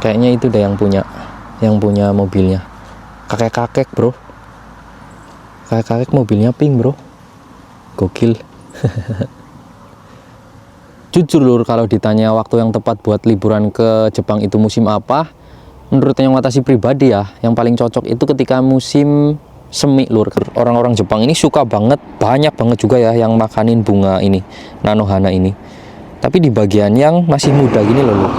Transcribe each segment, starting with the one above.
Kayaknya itu deh yang punya mobilnya. Kakek-kakek bro, kakek-kakek mobilnya pink bro, gokil. Jujur lur, kalau ditanya waktu yang tepat buat liburan ke Jepang itu musim apa, menurut yang Watashi pribadi ya, yang paling cocok itu ketika musim semi lur. Orang-orang Jepang ini suka banget, banyak banget juga ya yang makanin bunga ini, nanohana ini. Tapi di bagian yang masih muda gini loh lur.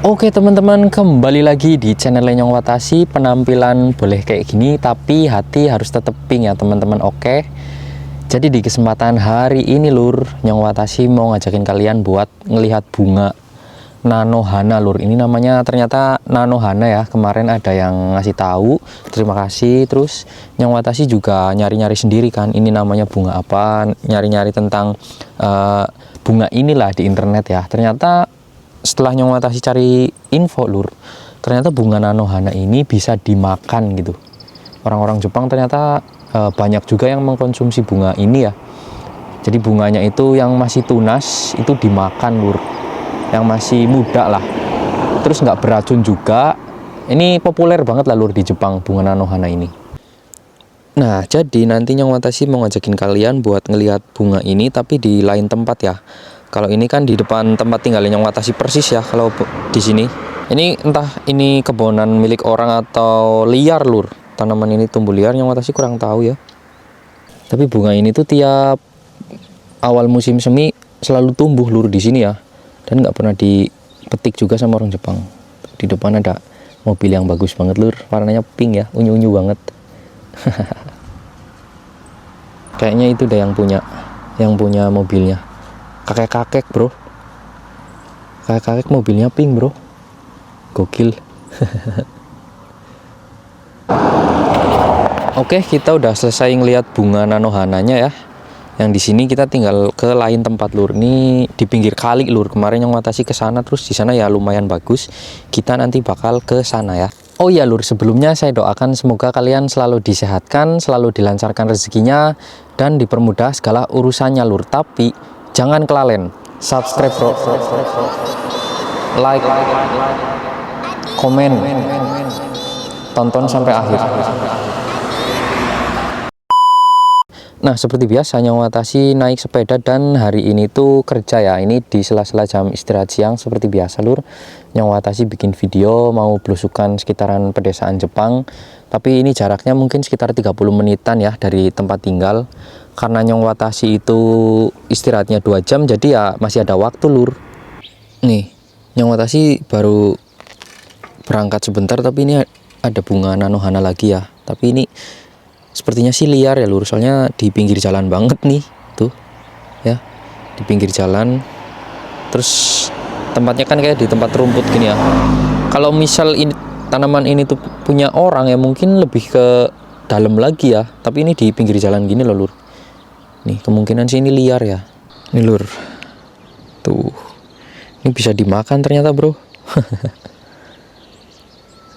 Oke teman-teman, kembali lagi di channel Nyong Watashi. Penampilan boleh kayak gini, tapi hati harus tetep pink ya teman-teman. Oke. Jadi di kesempatan hari ini lur, Nyong Watashi mau ngajakin kalian buat ngelihat bunga nanohana lur. Ini namanya ternyata nanohana ya. Kemarin ada yang ngasih tahu, terima kasih. Terus Nyong Watashi juga nyari-nyari sendiri kan, ini namanya bunga apa, nyari-nyari tentang bunga inilah di internet ya. Ternyata setelah Nyong Watashi cari info lur, ternyata bunga nanohana ini bisa dimakan gitu. Orang-orang Jepang ternyata banyak juga yang mengkonsumsi bunga ini ya. Jadi bunganya itu yang masih tunas itu dimakan lur, yang masih muda lah, terus nggak beracun juga. Ini populer banget lah lur di Jepang bunga nanohana ini. Nah jadi nanti Nyong Watashi mau ngajakin kalian buat ngelihat bunga ini tapi di lain tempat ya. Kalau ini kan di depan tempat tinggalnya Nyong Watashi persis ya. Kalau di sini, ini entah ini kebonan milik orang atau liar lur. Tanaman ini tumbuh liar, Nyong Watashi kurang tahu ya. Tapi bunga ini tuh tiap awal musim semi selalu tumbuh lur di sini ya. Dan nggak pernah dipetik juga sama orang Jepang. Di depan ada mobil yang bagus banget lur, warnanya pink ya, unyu-unyu banget. Kayaknya itu deh yang punya mobilnya. Kakek-kakek bro, kakek-kakek mobilnya pink bro, gokil. Oke, kita udah selesai ngelihat bunga nanohananya ya. Yang di sini kita tinggal ke lain tempat lur. Ini di pinggir kali lur. Kemarin Nyong Watashi ke sana, terus di sana ya lumayan bagus. Kita nanti bakal ke sana ya. Oh iya lur, sebelumnya saya doakan semoga kalian selalu disehatkan, selalu dilancarkan rezekinya, dan dipermudah segala urusannya lur. Tapi jangan kelalen, subscribe bro, like, komen, tonton sampai akhir. Nah seperti biasa Nyong Watashi naik sepeda dan hari ini tuh kerja ya. Ini di sela-sela jam istirahat siang seperti biasa lur. Nyong Watashi bikin video mau belusukan sekitaran pedesaan Jepang. Tapi ini jaraknya mungkin sekitar 30 menitan ya dari tempat tinggal. Karena Nyong Watashi itu istirahatnya 2 jam, jadi ya masih ada waktu lur. Nih Nyong Watashi baru berangkat sebentar, tapi ini ada bunga nanohana lagi ya. Tapi ini sepertinya sih liar ya lur, soalnya di pinggir jalan banget nih tuh ya, di pinggir jalan. Terus tempatnya kan kayak di tempat rumput gini ya. Kalau misal ini tanaman ini tuh punya orang ya mungkin lebih ke dalam lagi ya, tapi ini di pinggir jalan gini loh lur. Nih kemungkinan sih ini liar ya. Ini lur, tuh ini bisa dimakan ternyata bro.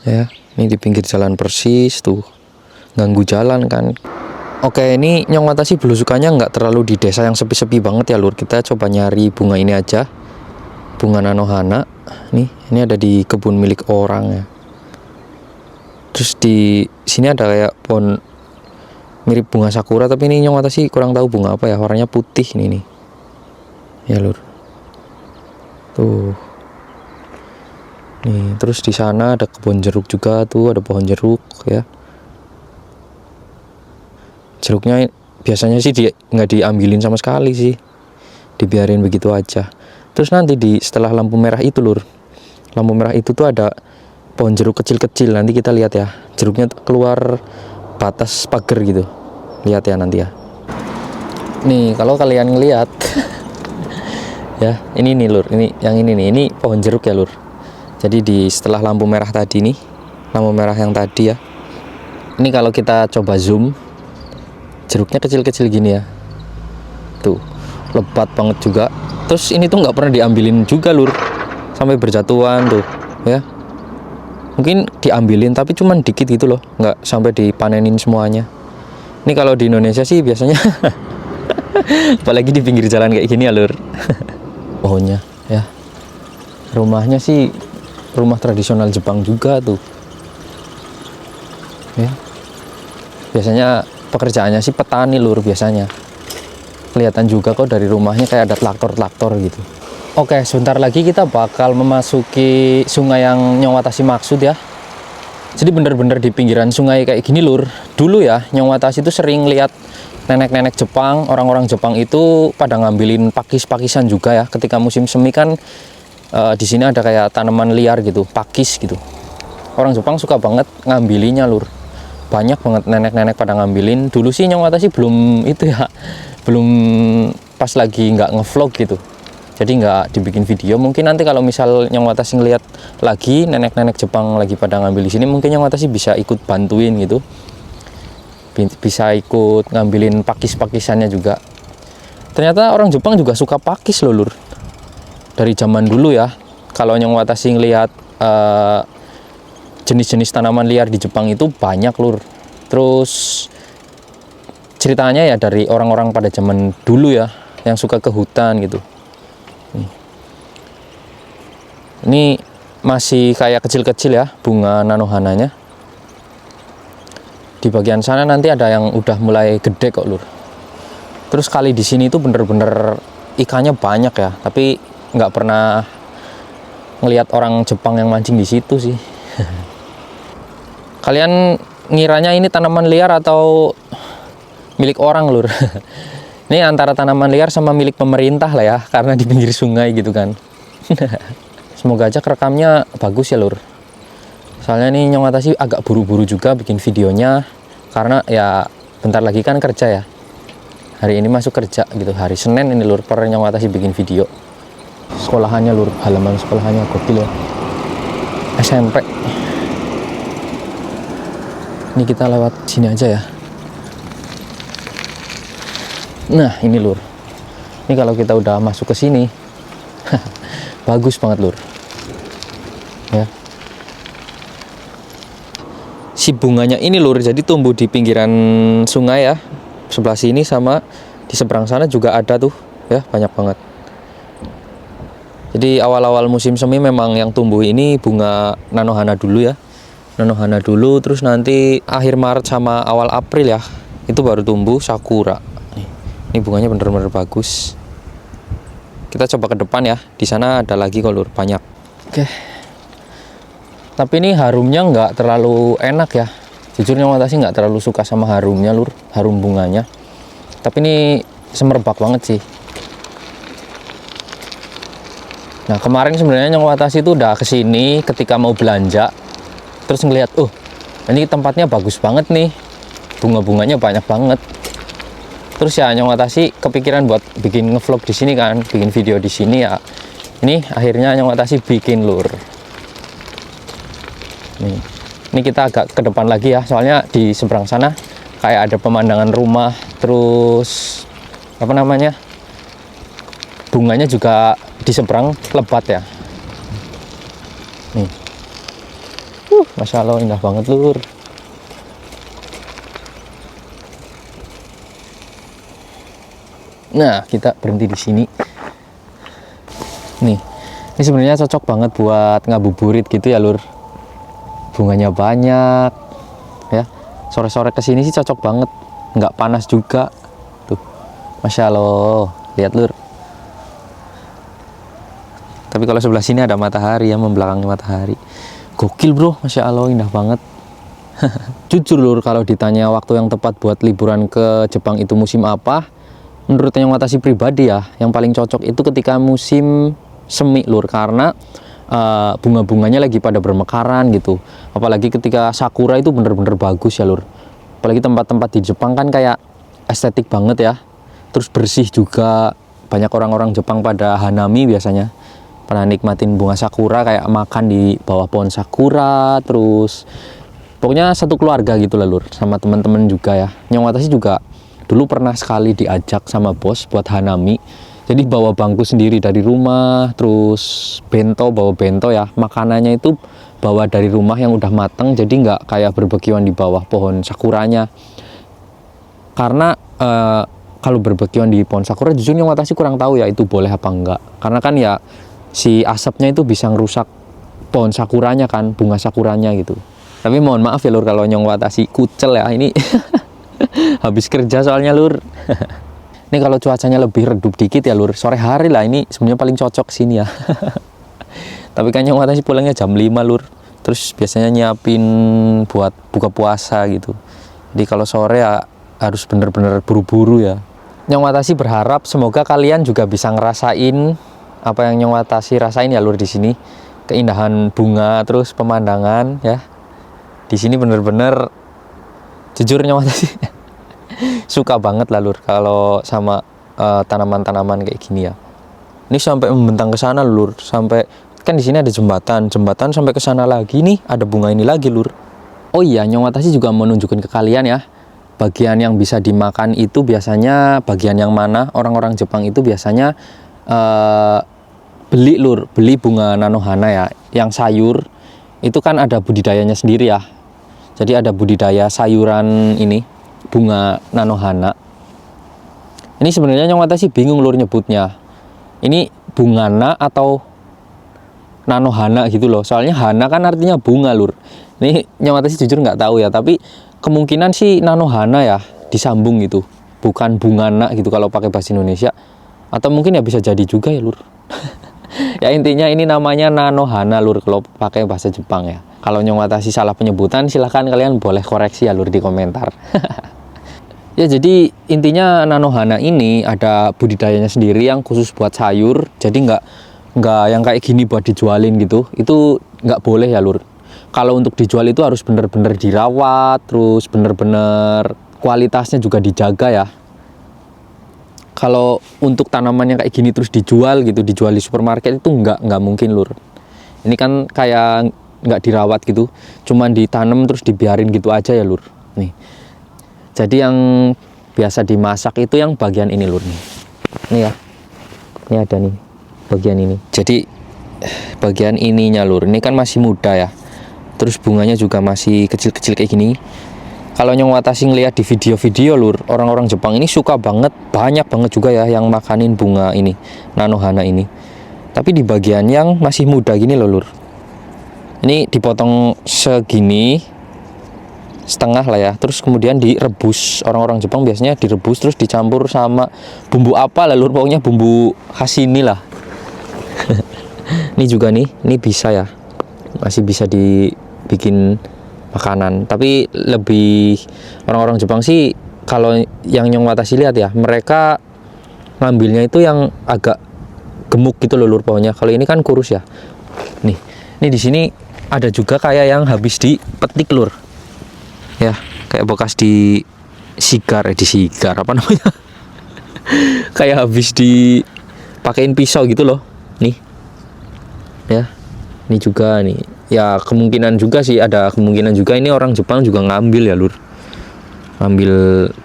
Ya ini di pinggir jalan persis tuh, ganggu jalan kan. Oke, ini Nyong Watashi belusukannya nggak terlalu di desa yang sepi-sepi banget ya lur. Kita coba nyari bunga ini aja, bunga nanohana. Nih ini ada di kebun milik orang ya. Terus di sini ada kayak pohon mirip bunga sakura, tapi ini Nyong Watashi kurang tahu bunga apa ya, warnanya putih ini nih ya lur. Tuh nih, terus di sana ada kebun jeruk juga tuh, ada pohon jeruk ya. Jeruknya biasanya sih nggak diambilin sama sekali sih, dibiarin begitu aja. Terus nanti setelah lampu merah itu lur, lampu merah itu tuh ada pohon jeruk kecil-kecil. Nanti kita lihat ya, jeruknya keluar batas pagar gitu, lihat ya nanti ya. Nih kalau kalian ngelihat ya, ini nih lur, ini yang ini nih, ini pohon jeruk ya lur. Jadi setelah lampu merah tadi nih, lampu merah yang tadi ya, ini kalau kita coba zoom, jeruknya kecil-kecil gini ya, tuh lebat banget juga. Terus ini tuh nggak pernah diambilin juga lur, sampai berjatuhan tuh ya. Mungkin diambilin tapi cuman dikit gitu loh, nggak sampai dipanenin semuanya. Ini kalau di Indonesia sih biasanya apalagi di pinggir jalan kayak gini ya lur. Pohonnya ya, rumahnya sih rumah tradisional Jepang juga tuh ya. Biasanya pekerjaannya sih petani lur, biasanya kelihatan juga kok dari rumahnya kayak ada traktor-traktor gitu. Oke, sebentar lagi kita bakal memasuki sungai yang Nyong Watashi maksud ya. Jadi bener-bener di pinggiran sungai kayak gini lur. Dulu ya Nyong Watashi itu sering lihat nenek-nenek Jepang, orang-orang Jepang itu pada ngambilin pakis-pakisan juga ya. Ketika musim semi kan di sini ada kayak tanaman liar gitu, pakis gitu. Orang Jepang suka banget ngambilinya lur. Banyak banget nenek-nenek pada ngambilin. Dulu sih Nyong Watashi belum itu ya, belum pas lagi nggak ngevlog gitu. Jadi nggak dibikin video. Mungkin nanti kalau misal Nyong Watashi ngeliat lagi nenek-nenek Jepang lagi pada ngambil di sini, mungkin Nyong Watashi bisa ikut bantuin gitu. Bisa ikut ngambilin pakis-pakisannya juga. Ternyata orang Jepang juga suka pakis loh lur. Dari zaman dulu ya. Kalau Nyong Watashi ngeliat jenis-jenis tanaman liar di Jepang itu banyak lur. Terus ceritanya ya dari orang-orang pada zaman dulu ya, yang suka ke hutan gitu. Ini masih kayak kecil-kecil ya bunga nanohananya. Di bagian sana nanti ada yang udah mulai gede kok lur. Terus kali di sini tuh bener-bener ikannya banyak ya, tapi nggak pernah ngelihat orang Jepang yang mancing di situ sih. Kalian ngiranya ini tanaman liar atau milik orang lur? Ini antara tanaman liar sama milik pemerintah lah ya, karena di pinggir sungai gitu kan. Semoga aja kerekamnya bagus ya lur. Soalnya nih Nyong Watashi agak buru-buru juga bikin videonya, karena ya bentar lagi kan kerja ya. Hari ini masuk kerja gitu, hari Senin ini lur, per Nyong Watashi bikin video. Sekolahannya lur, halaman sekolahannya gokil ya, SMP. Ini kita lewat sini aja ya. Nah ini lur, ini kalau kita udah masuk ke sini bagus banget lur ya. Si bunganya ini lur jadi tumbuh di pinggiran sungai ya, sebelah sini sama di seberang sana juga ada tuh ya, banyak banget. Jadi awal-awal musim semi memang yang tumbuh ini bunga nanohana dulu ya, nanohana dulu, terus nanti akhir Maret sama awal April ya itu baru tumbuh sakura. Ini bunganya bener-bener bagus. Kita coba ke depan ya, di sana ada lagi kok lur, banyak. Oke. Tapi ini harumnya nggak terlalu enak ya. Jujur Nyong Watashi nggak terlalu suka sama harumnya lur, harum bunganya. Tapi ini semerbak banget sih. Nah kemarin sebenarnya Nyong Watashi itu udah kesini ketika mau belanja, terus ngeliat, ini tempatnya bagus banget nih, bunga-bunganya banyak banget. Terus ya Nyong Watashi kepikiran buat bikin ngevlog di sini kan, bikin video di sini ya. Ini akhirnya Nyong Watashi bikin lur. Ini kita agak ke depan lagi ya, soalnya di seberang sana kayak ada pemandangan rumah, terus apa namanya, bunganya juga di seberang lebat ya. Nih, Masya Allah indah banget lur. Nah, kita berhenti di sini. Nih, ini sebenarnya cocok banget buat ngabuburit gitu ya, lur. Bunganya banyak, ya. Sore-sore kesini sih cocok banget, nggak panas juga. Tuh, Masya Allah, lihat lur. Tapi kalau sebelah sini ada matahari ya, membelakangi matahari. Gokil bro, Masya Allah, indah banget. Jujur lur, kalau ditanya waktu yang tepat buat liburan ke Jepang itu musim apa? Menurut Nyong Watashi pribadi ya, yang paling cocok itu ketika musim semi lur, karena bunga-bunganya lagi pada bermekaran gitu. Apalagi ketika sakura itu bener-bener bagus ya lur. Apalagi tempat-tempat di Jepang kan kayak estetik banget ya. Terus bersih juga, banyak orang-orang Jepang pada hanami biasanya, pada nikmatin bunga sakura, kayak makan di bawah pohon sakura. Terus pokoknya satu keluarga gitu lah lur, sama teman-teman juga ya. Nyong Watashi juga dulu pernah sekali diajak sama bos buat hanami. Jadi bawa bangku sendiri dari rumah, terus bawa bento ya, makanannya itu bawa dari rumah yang udah mateng, jadi nggak kayak berbekian di bawah pohon sakuranya. Karena kalau berbekian di pohon sakura, jujur Nyong Watashi kurang tahu ya itu boleh apa enggak. Karena kan ya si asapnya itu bisa ngerusak pohon sakuranya kan, bunga sakuranya gitu. Tapi mohon maaf ya lur kalau Nyong Watashi kucel ya ini. Habis kerja soalnya lur. Ini kalau cuacanya lebih redup dikit ya lur, sore hari lah ini sebenarnya paling cocok sini ya. Tapi kan Nyong Watashi pulangnya jam 5 lur. Terus biasanya nyiapin buat buka puasa gitu. Jadi kalau sore ya harus bener-bener buru-buru ya. Nyong Watashi berharap semoga kalian juga bisa ngerasain apa yang Nyong Watashi rasain ya lur di sini. Keindahan bunga terus pemandangan ya. Di sini bener-bener jujur Nyong Watashi suka banget lah lur kalau sama tanaman-tanaman kayak gini ya. Ini sampai membentang ke sana lur, sampai kan di sini ada jembatan sampai ke sana lagi nih, ada bunga ini lagi lur. Oh iya, Nyong Watashi juga mau nunjukin ke kalian ya. Bagian yang bisa dimakan itu biasanya bagian yang mana? Orang-orang Jepang itu biasanya beli lur, beli bunga nanohana ya, yang sayur. Itu kan ada budidayanya sendiri ya. Jadi ada budidaya sayuran ini, bunga nanohana. Ini sebenarnya Nyong Watashi bingung lur nyebutnya. Ini bungana atau nanohana gitu loh, soalnya hana kan artinya bunga lur. Ini Nyong Watashi jujur nggak tahu ya, tapi kemungkinan sih nanohana ya, disambung gitu, bukan bungana gitu kalau pakai bahasa Indonesia, atau mungkin ya bisa jadi juga ya lur. Ya intinya ini namanya nanohana lur kalau pakai bahasa Jepang ya. Kalau Nyong Watashi salah penyebutan silahkan kalian boleh koreksi ya lur di komentar. Ya jadi intinya nanohana ini ada budidayanya sendiri yang khusus buat sayur, jadi nggak yang kayak gini buat dijualin gitu, itu nggak boleh ya lur. Kalau untuk dijual itu harus bener-bener dirawat, terus bener-bener kualitasnya juga dijaga ya. Kalau untuk tanaman yang kayak gini terus dijual gitu, dijual di supermarket itu nggak mungkin lur. Ini kan kayak nggak dirawat gitu, cuman ditanam terus dibiarin gitu aja ya lur. Nih, jadi yang biasa dimasak itu yang bagian ini lur nih. Nih ya, ini ada nih bagian ini. Jadi bagian ininya lur, ini kan masih muda ya, terus bunganya juga masih kecil-kecil kayak gini. Kalau Nyong Watashi ngeliat di video-video lur, orang-orang Jepang ini suka banget, banyak banget juga ya yang makanin bunga ini, nanohana ini. Tapi di bagian yang masih muda gini loh lur, ini dipotong segini setengah lah ya, terus kemudian direbus. Orang-orang Jepang biasanya direbus terus dicampur sama bumbu apa lah lur, pokoknya bumbu khas ini lah. Ini juga nih, ini bisa ya, masih bisa dibikin makanan. Tapi lebih orang-orang Jepang sih, kalau yang Nyong Watashi lihat ya, mereka ngambilnya itu yang agak gemuk gitu loh lur, pokoknya. Kalau ini kan kurus ya. Nih di sini ada juga kayak yang habis dipetik lur. Ya, kayak bekas disigar apa namanya? Kayak habis dipakein pisau gitu loh. Nih. Ya, ini juga nih. Ya kemungkinan juga sih, ada kemungkinan juga ini orang Jepang juga ngambil ya lur. Ngambil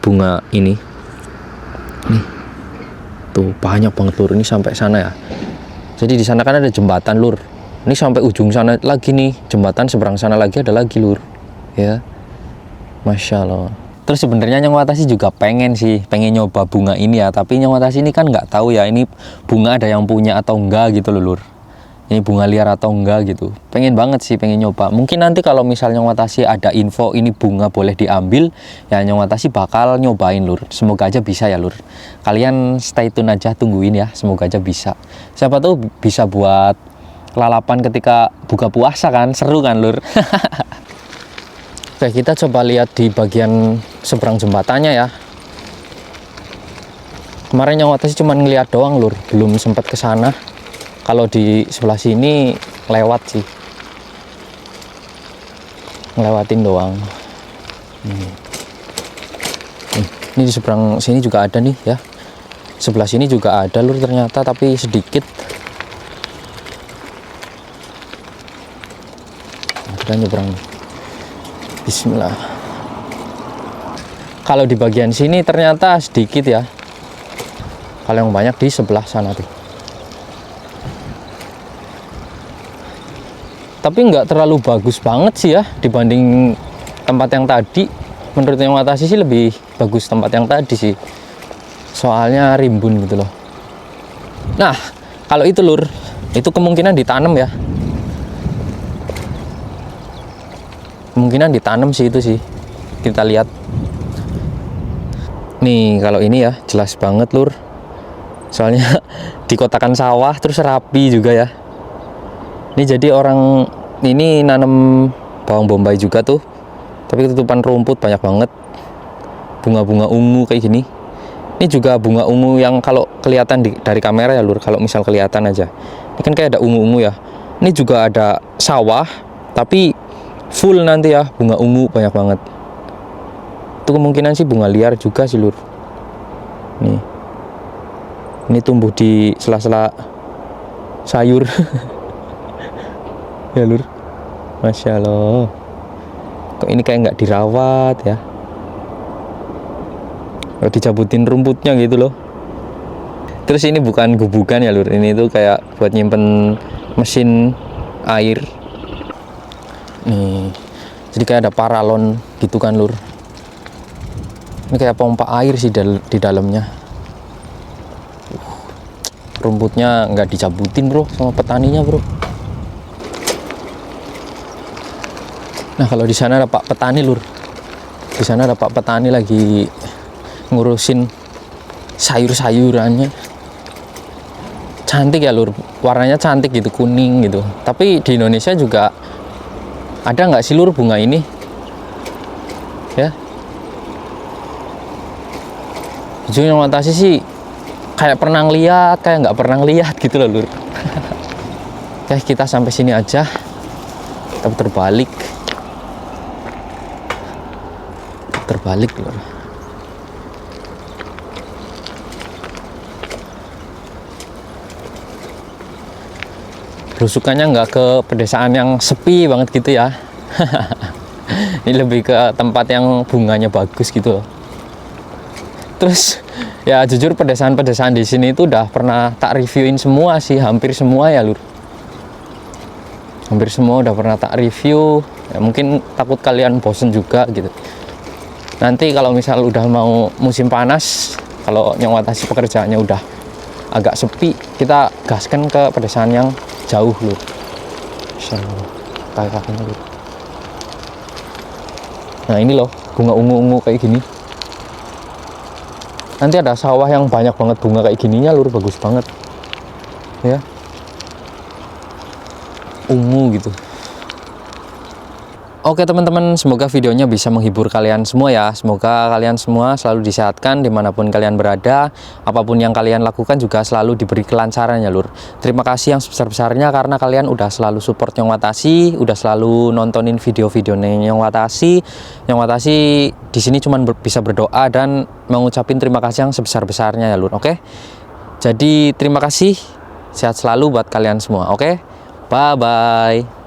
bunga ini. Nih. Tuh banyak banget lur, ini sampai sana ya. Jadi di sana kan ada jembatan lur. Ini sampai ujung sana lagi nih, jembatan seberang sana lagi ada lagi lur. Ya. Masya Allah. Terus sebenarnya Nyong Watashi juga pengen nyoba bunga ini ya, tapi Nyong Watashi ini kan nggak tahu ya ini bunga ada yang punya atau enggak gitu loh lur. Ini bunga liar atau enggak gitu. Pengen banget sih, pengen nyoba. Mungkin nanti kalau misalnya Nyong Watashi ada info ini bunga boleh diambil, ya Nyong Watashi bakal nyobain lur. Semoga aja bisa ya lur. Kalian stay tune aja, tungguin ya, semoga aja bisa. Siapa tahu bisa buat lalapan ketika buka puasa kan, seru kan lur. Oke, kita coba lihat di bagian seberang jembatannya ya. Kemarin Nyong Watashi cuma ngeliat doang lur, belum sempat ke sana. Kalau di sebelah sini lewat sih, ngelewatin doang. Ini di seberang sini juga ada nih ya. Sebelah sini juga ada lur ternyata, tapi sedikit. Kita nyebrang. Bismillah. Kalau di bagian sini ternyata sedikit ya. Kalau yang banyak di sebelah sana tuh. Tapi nggak terlalu bagus banget sih ya dibanding tempat yang tadi. Menurut Nyong Watashi sih lebih bagus tempat yang tadi sih. Soalnya rimbun gitu loh. Nah, kalau itu lur, itu kemungkinan ditanam ya. Kemungkinan ditanam sih itu sih. Kita lihat. Nih kalau ini ya jelas banget lur. Soalnya dikotakan sawah terus rapi juga ya. Ini jadi orang ini nanam bawang bombay juga tuh. Tapi ketutupan rumput banyak banget. Bunga-bunga ungu kayak gini. Ini juga bunga ungu yang kalau kelihatan dari kamera ya lur, kalau misal kelihatan aja. Ini kan kayak ada ungu-ungu ya. Ini juga ada sawah, tapi full nanti ya bunga ungu banyak banget. Itu kemungkinan sih bunga liar juga sih lur. Nih, ini tumbuh di sela-sela sayur. Ya lur, masya Allah. Kok ini kayak nggak dirawat ya? Dicabutin rumputnya gitu loh. Terus ini bukan gubukan ya lur, ini tuh kayak buat nyimpen mesin air nih. Jadi kayak ada paralon gitu kan lur. Ini kayak pompa air sih di dalamnya. Rumputnya nggak dicabutin bro sama petaninya bro. Nah kalau di sana ada pak petani lur, di sana ada pak petani lagi ngurusin sayur-sayurannya. Cantik ya lur, warnanya cantik gitu, kuning gitu. Tapi di Indonesia juga ada nggak sih lur bunga ini ya? Jujur yang fantasi sih kayak pernah ngeliat, kayak nggak pernah ngeliat gitu loh lur. Ya kita sampai sini aja, kita terbalik lur. Belusukannya nggak ke pedesaan yang sepi banget gitu ya. Ini lebih ke tempat yang bunganya bagus gitu loh. Terus ya jujur pedesaan-pedesaan di sini itu udah pernah tak reviewin semua sih, hampir semua ya lur. Hampir semua udah pernah tak review. Ya, mungkin takut kalian bosen juga gitu. Nanti kalau misal udah mau musim panas, kalau Nyong Watasi pekerjaannya udah agak sepi, kita gaskan ke pedesaan yang jauh lur. Kayak lur. Nah ini loh bunga ungu-ungu kayak gini. Nanti ada sawah yang banyak banget bunga kayak gininya lur, bagus banget ya, ungu gitu. Oke teman-teman, semoga videonya bisa menghibur kalian semua ya. Semoga kalian semua selalu disehatkan dimanapun kalian berada. Apapun yang kalian lakukan juga selalu diberi kelancaran ya lur. Terima kasih yang sebesar-besarnya karena kalian udah selalu support Nyong Watasi, udah selalu nontonin video-video Nyong Watasi. Nyong Watasi di sini cuma bisa berdoa dan mengucapin terima kasih yang sebesar-besarnya ya lur. Oke. Jadi terima kasih, sehat selalu buat kalian semua. Oke. Bye bye.